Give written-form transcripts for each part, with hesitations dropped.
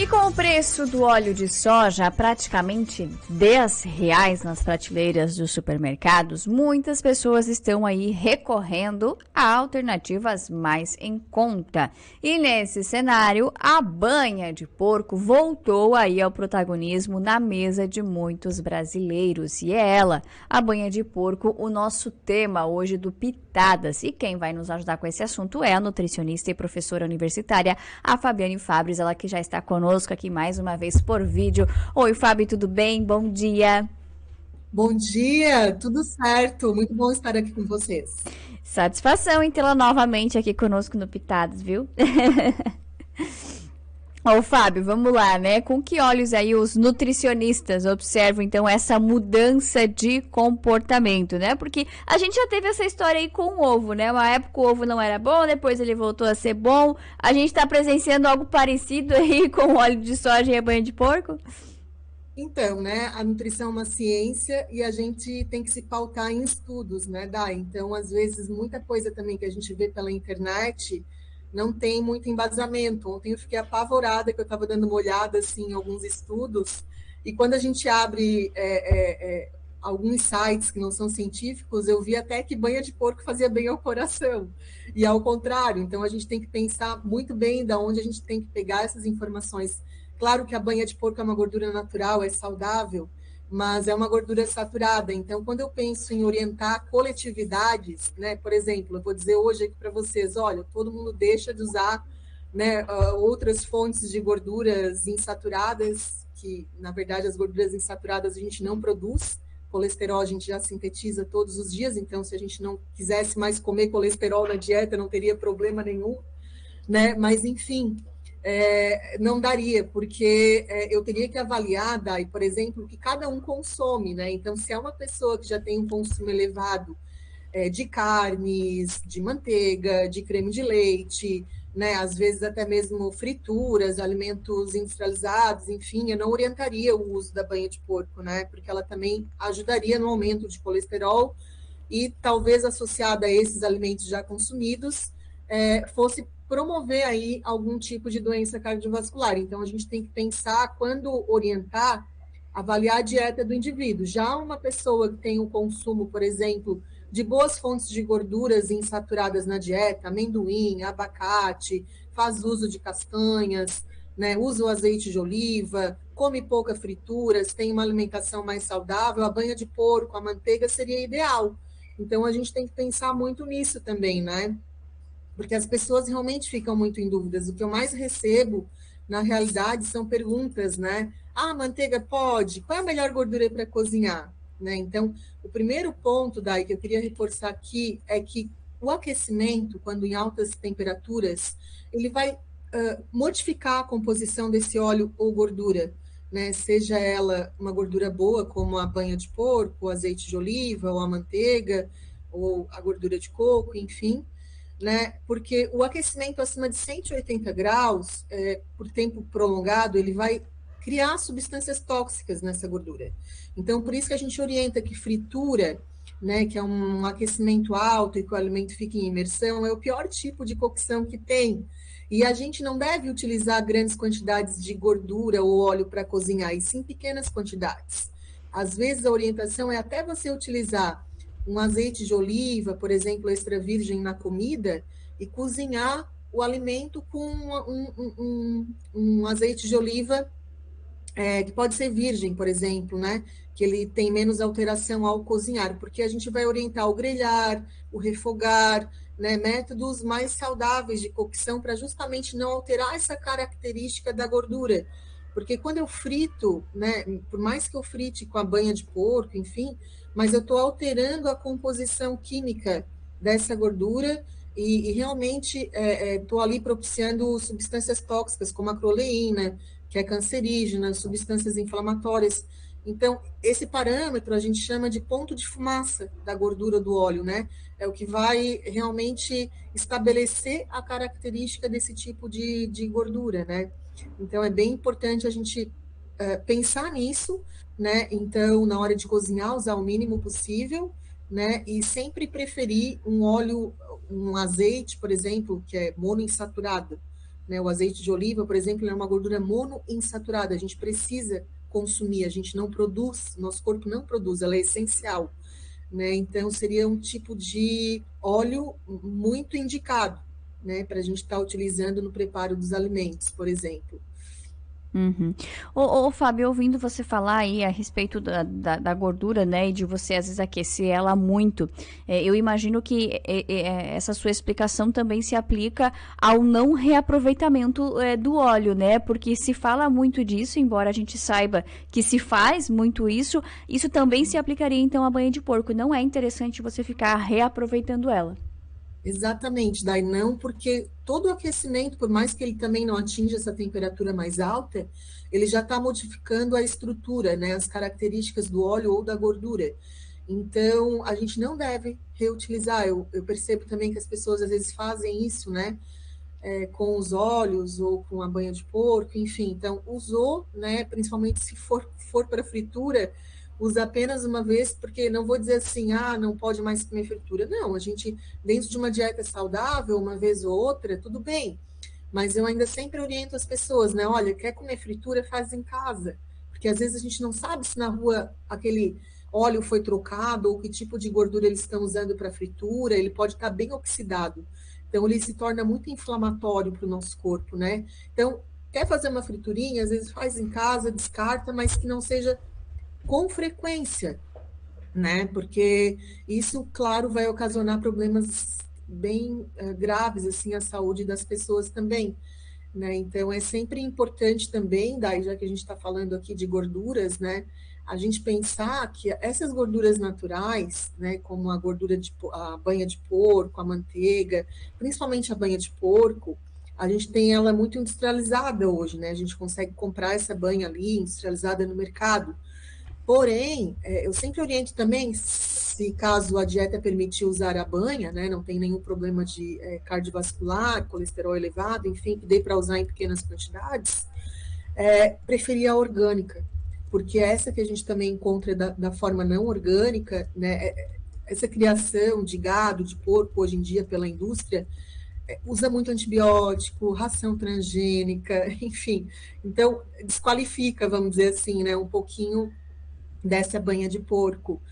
E com o preço do óleo de soja a praticamente R$ 10 nas prateleiras dos supermercados, muitas pessoas estão aí recorrendo a alternativas mais em conta. E nesse cenário, a banha de porco voltou aí ao protagonismo na mesa de muitos brasileiros. E é ela, a banha de porco, o nosso tema hoje do Pitadas. E quem vai nos ajudar com esse assunto é a nutricionista e professora universitária, a Fabiane Fabres, ela que já está conosco aqui mais uma vez por vídeo. Oi, Fábio, tudo bem? Bom dia. Bom dia, tudo certo? Muito bom estar aqui com vocês. Satisfação em tê-la novamente aqui conosco no Pitadas, viu? Ô, Fábio, vamos lá, né? Com que olhos aí os nutricionistas observam, então, essa mudança de comportamento, né? Porque a gente já teve essa história aí com o ovo, né? Uma época o ovo não era bom, depois ele voltou a ser bom. A gente tá presenciando algo parecido aí com o óleo de soja e a banha de porco? Então, né, a nutrição é uma ciência e a gente tem que se pautar em estudos, né, Dai? Então, às vezes, muita coisa também que a gente vê pela internet não tem muito embasamento. Ontem eu fiquei apavorada que eu estava dando uma olhada, assim, em alguns estudos, e quando a gente abre alguns sites que não são científicos, eu vi até que banha de porco fazia bem ao coração, e ao contrário. Então, a gente tem que pensar muito bem de onde a gente tem que pegar essas informações. Claro que a banha de porco é uma gordura natural, é saudável, mas é uma gordura saturada. Então, quando eu penso em orientar coletividades, né, por exemplo, eu vou dizer hoje aqui para vocês, olha, todo mundo deixa de usar, né, outras fontes de gorduras insaturadas, que, na verdade, as gorduras insaturadas a gente não produz, colesterol a gente já sintetiza todos os dias, então, se a gente não quisesse mais comer colesterol na dieta, não teria problema nenhum, né? Mas, enfim, não daria, porque eu teria que avaliar, Dai, por exemplo, o que cada um consome, né? Então, se é uma pessoa que já tem um consumo elevado de carnes, de manteiga, de creme de leite, né? Às vezes até mesmo frituras, alimentos industrializados, enfim, eu não orientaria o uso da banha de porco, né? Porque ela também ajudaria no aumento de colesterol e talvez associada a esses alimentos já consumidos, fosse promover aí algum tipo de doença cardiovascular. Então, a gente tem que pensar, quando orientar, avaliar a dieta do indivíduo. Já uma pessoa que tem o consumo, por exemplo, de boas fontes de gorduras insaturadas na dieta, amendoim, abacate, faz uso de castanhas, né, usa o azeite de oliva, come pouca frituras, tem uma alimentação mais saudável, a banha de porco, a manteiga seria ideal. Então, a gente tem que pensar muito nisso também, né? Porque as pessoas realmente ficam muito em dúvidas. O que eu mais recebo, na realidade, são perguntas, né? Ah, manteiga pode? Qual é a melhor gordura para cozinhar? Né? Então, o primeiro ponto, Dai, que eu queria reforçar aqui é que o aquecimento, quando em altas temperaturas, ele vai modificar a composição desse óleo ou gordura, né? Seja ela uma gordura boa, como a banha de porco, o azeite de oliva, ou a manteiga, ou a gordura de coco, enfim, né? Porque o aquecimento acima de 180 graus, por tempo prolongado, ele vai criar substâncias tóxicas nessa gordura. Então, por isso que a gente orienta que fritura, né, que é um aquecimento alto e que o alimento fica em imersão, é o pior tipo de cocção que tem. E a gente não deve utilizar grandes quantidades de gordura ou óleo para cozinhar, e sim pequenas quantidades. Às vezes, a orientação é até você utilizar um azeite de oliva, por exemplo, extra virgem na comida, e cozinhar o alimento com um azeite de oliva que pode ser virgem, por exemplo, né? Que ele tem menos alteração ao cozinhar, porque a gente vai orientar o grelhar, o refogar, né? Métodos mais saudáveis de cocção para justamente não alterar essa característica da gordura. Porque quando eu frito, né, por mais que eu frite com a banha de porco, enfim, mas eu estou alterando a composição química dessa gordura e realmente estou ali propiciando substâncias tóxicas, como a proleína, que é cancerígena, substâncias inflamatórias. Então, esse parâmetro a gente chama de ponto de fumaça da gordura do óleo, né? É o que vai realmente estabelecer a característica desse tipo de gordura, né? Então, é bem importante a gente pensar nisso, né? Então, na hora de cozinhar, usar o mínimo possível, né? E sempre preferir um óleo, um azeite, por exemplo, que é monoinsaturado, né? O azeite de oliva, por exemplo, é uma gordura monoinsaturada, a gente precisa consumir, a gente não produz, nosso corpo não produz, ela é essencial, né? Então, seria um tipo de óleo muito indicado, né, para a gente estar utilizando no preparo dos alimentos, por exemplo. Uhum. Fábio, ouvindo você falar aí a respeito da gordura, né, e de você às vezes aquecer ela muito, eu imagino que essa sua explicação também se aplica ao não reaproveitamento do óleo, né, porque se fala muito disso, embora a gente saiba que se faz muito isso, isso também se aplicaria então à banha de porco. Não é interessante você ficar reaproveitando ela. Exatamente, daí não, porque todo o aquecimento, por mais que ele também não atinja essa temperatura mais alta, ele já está modificando a estrutura, né, as características do óleo ou da gordura. Então, a gente não deve reutilizar. Eu percebo também que as pessoas às vezes fazem isso, né, com os óleos ou com a banha de porco, enfim. Então, usou, né, principalmente se for para fritura, usa apenas uma vez, porque não vou dizer assim, ah, não pode mais comer fritura. Não, a gente, dentro de uma dieta saudável, uma vez ou outra, tudo bem. Mas eu ainda sempre oriento as pessoas, né? Olha, quer comer fritura, faz em casa. Porque às vezes a gente não sabe se na rua aquele óleo foi trocado ou que tipo de gordura eles estão usando para fritura, ele pode estar bem oxidado. Então, ele se torna muito inflamatório para o nosso corpo, né? Então, quer fazer uma friturinha, às vezes faz em casa, descarta, mas que não seja com frequência, né? Porque isso, claro, vai ocasionar problemas bem graves assim à saúde das pessoas também, né? Então é sempre importante também, daí já que a gente está falando aqui de gorduras, né? A gente pensar que essas gorduras naturais, né, como a gordura a banha de porco, a manteiga, principalmente a banha de porco, a gente tem ela muito industrializada hoje, né? A gente consegue comprar essa banha ali industrializada no mercado. Porém, eu sempre oriento também, se caso a dieta permitir usar a banha, né, não tem nenhum problema de cardiovascular, colesterol elevado, enfim, que dê para usar em pequenas quantidades, preferir a orgânica, porque essa que a gente também encontra da forma não orgânica, né, essa criação de gado, de porco, hoje em dia, pela indústria, usa muito antibiótico, ração transgênica, enfim. Então, desqualifica, vamos dizer assim, né, um pouquinho dessa banha de porco.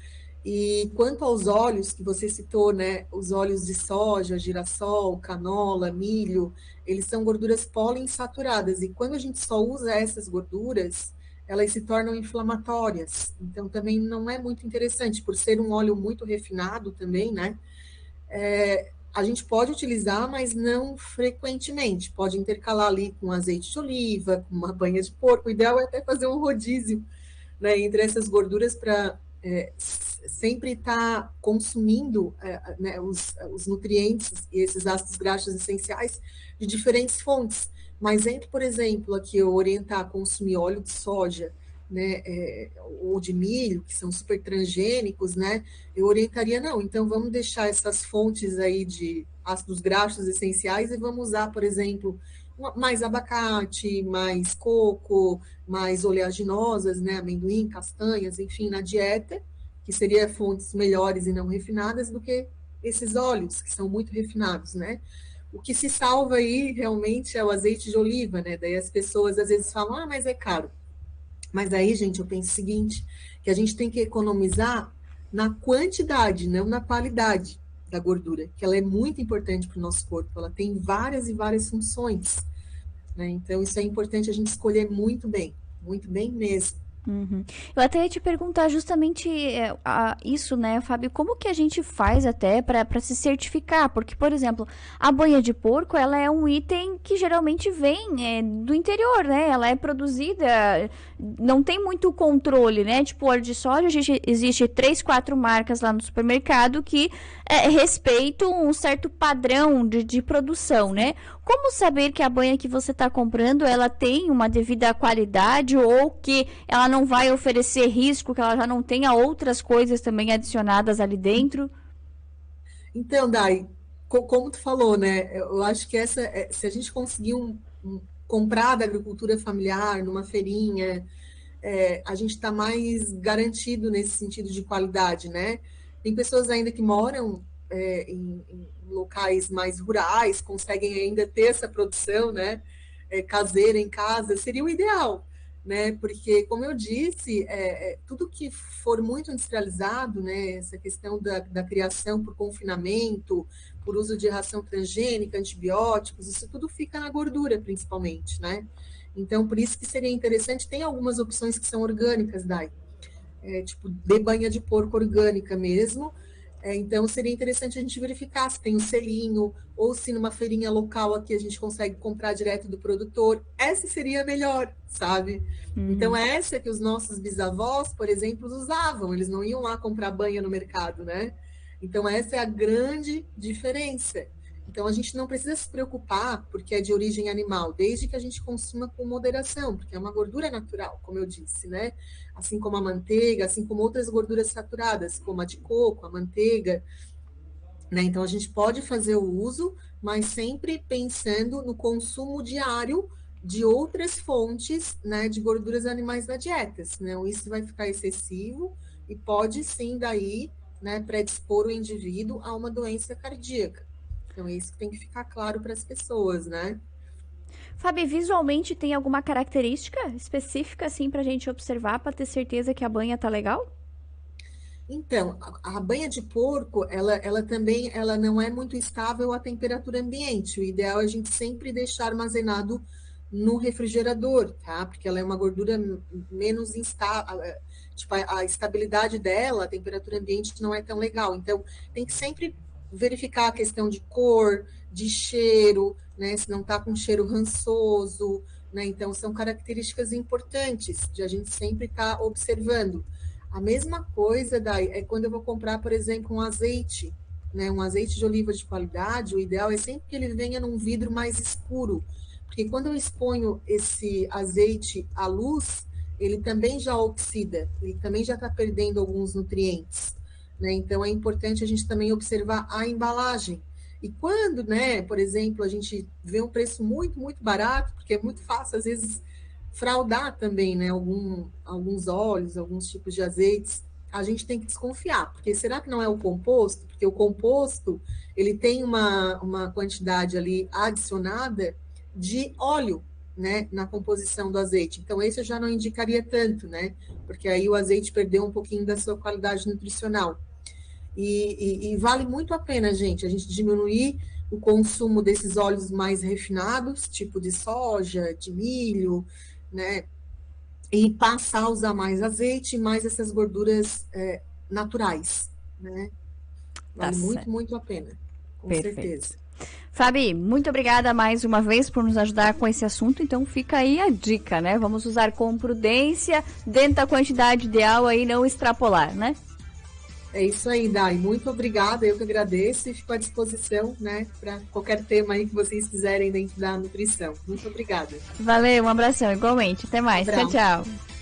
E quanto aos óleos que você citou, né, os óleos de soja, girassol, canola, milho, eles são gorduras poliinsaturadas e quando a gente só usa essas gorduras, elas se tornam inflamatórias. Então também não é muito interessante, por ser um óleo muito refinado também, né? A gente pode utilizar, mas não frequentemente. Pode intercalar ali com azeite de oliva, com uma banha de porco. O ideal é até fazer um rodízio, né, entre essas gorduras para sempre estar consumindo né, os nutrientes e esses ácidos graxos essenciais de diferentes fontes. Mas entre, por exemplo, aqui eu orientar a consumir óleo de soja, né, ou de milho, que são super transgênicos, né, eu orientaria, não, então vamos deixar essas fontes aí de ácidos graxos essenciais e vamos usar, por exemplo, mais abacate, mais coco, mais oleaginosas, né, amendoim, castanhas, enfim, na dieta, que seria fontes melhores e não refinadas do que esses óleos, que são muito refinados, né? O que se salva aí realmente é o azeite de oliva, né? Daí as pessoas às vezes falam, ah, mas é caro. Mas aí, gente, eu penso o seguinte, que a gente tem que economizar na quantidade, não na qualidade da gordura, que ela é muito importante para o nosso corpo, ela tem várias e várias funções, né? Então, isso é importante a gente escolher muito bem mesmo. Uhum. Eu até ia te perguntar justamente isso, né, Fábio? Como que a gente faz até para se certificar? Porque, por exemplo, a banha de porco, ela é um item que geralmente vem do interior, né? Ela é produzida, não tem muito controle, né? Tipo, óleo de soja, existe 3, 4 marcas lá no supermercado que respeitam um certo padrão de produção, né? Como saber que a banha que você está comprando, ela tem uma devida qualidade ou que ela não vai oferecer risco, que ela já não tenha outras coisas também adicionadas ali dentro? Então, Dai, como tu falou, né? Eu acho que se a gente conseguir comprar da agricultura familiar numa feirinha, a gente está mais garantido nesse sentido de qualidade, né? Tem pessoas ainda que moram em locais mais rurais, conseguem ainda ter essa produção, né, caseira em casa, seria o ideal, né? Porque, como eu disse, tudo que for muito industrializado, né, essa questão da criação por confinamento, por uso de ração transgênica, antibióticos, isso tudo fica na gordura, principalmente, né? Então, por isso que seria interessante, tem algumas opções que são orgânicas, Dai, tipo de banha de porco orgânica mesmo. Então, seria interessante a gente verificar se tem um selinho, ou se numa feirinha local aqui a gente consegue comprar direto do produtor. Essa seria a melhor, sabe? Então, essa que os nossos bisavós, por exemplo, usavam. Eles não iam lá comprar banha no mercado, né? Então, essa é a grande diferença. Então, a gente não precisa se preocupar porque é de origem animal, desde que a gente consuma com moderação, porque é uma gordura natural, como eu disse, né? Assim como a manteiga, assim como outras gorduras saturadas, como a de coco, a manteiga, né? Então, a gente pode fazer o uso, mas sempre pensando no consumo diário de outras fontes, né, de gorduras animais na dieta, senão isso vai ficar excessivo e pode sim daí, né, predispor o indivíduo a uma doença cardíaca. Então, é isso que tem que ficar claro para as pessoas, né? Fabi, visualmente tem alguma característica específica assim pra gente observar para ter certeza que a banha tá legal? Então, a banha de porco, ela também, ela não é muito estável à temperatura ambiente. O ideal é a gente sempre deixar armazenado no refrigerador, tá? Porque ela é uma gordura menos instável, tipo, a estabilidade dela, a temperatura ambiente não é tão legal. Então, tem que sempre verificar a questão de cor, de cheiro, né? Se não tá com cheiro rançoso, né? Então, são características importantes de a gente sempre estar observando. A mesma coisa daí é quando eu vou comprar, por exemplo, um azeite, né? Um azeite de oliva de qualidade, o ideal é sempre que ele venha num vidro mais escuro, porque quando eu exponho esse azeite à luz, ele também já oxida, ele também já está perdendo alguns nutrientes, né? Então é importante a gente também observar a embalagem. E quando, né, por exemplo, a gente vê um preço muito, muito barato, porque é muito fácil, às vezes, fraudar também, né, alguns óleos, alguns tipos de azeites, a gente tem que desconfiar, porque será que não é o composto? Porque o composto, ele tem uma quantidade ali adicionada de óleo, né, na composição do azeite. Então, esse eu já não indicaria tanto, né, porque aí o azeite perdeu um pouquinho da sua qualidade nutricional. E vale muito a pena, gente, a gente diminuir o consumo desses óleos mais refinados, tipo de soja, de milho, né? E passar a usar mais azeite e mais essas gorduras naturais, né? Tá Vale muito, certo. muito a pena, com Perfeito. certeza. Fabi, muito obrigada mais uma vez por nos ajudar com esse assunto. Então fica aí a dica, né? Vamos usar com prudência, dentro da quantidade ideal aí, não extrapolar, né? É isso aí, Dai. Muito obrigada, eu que agradeço e fico à disposição, né, para qualquer tema aí que vocês quiserem dentro da nutrição. Muito obrigada. Valeu, um abração, igualmente. Até Um mais. Tchau, abraço. tchau.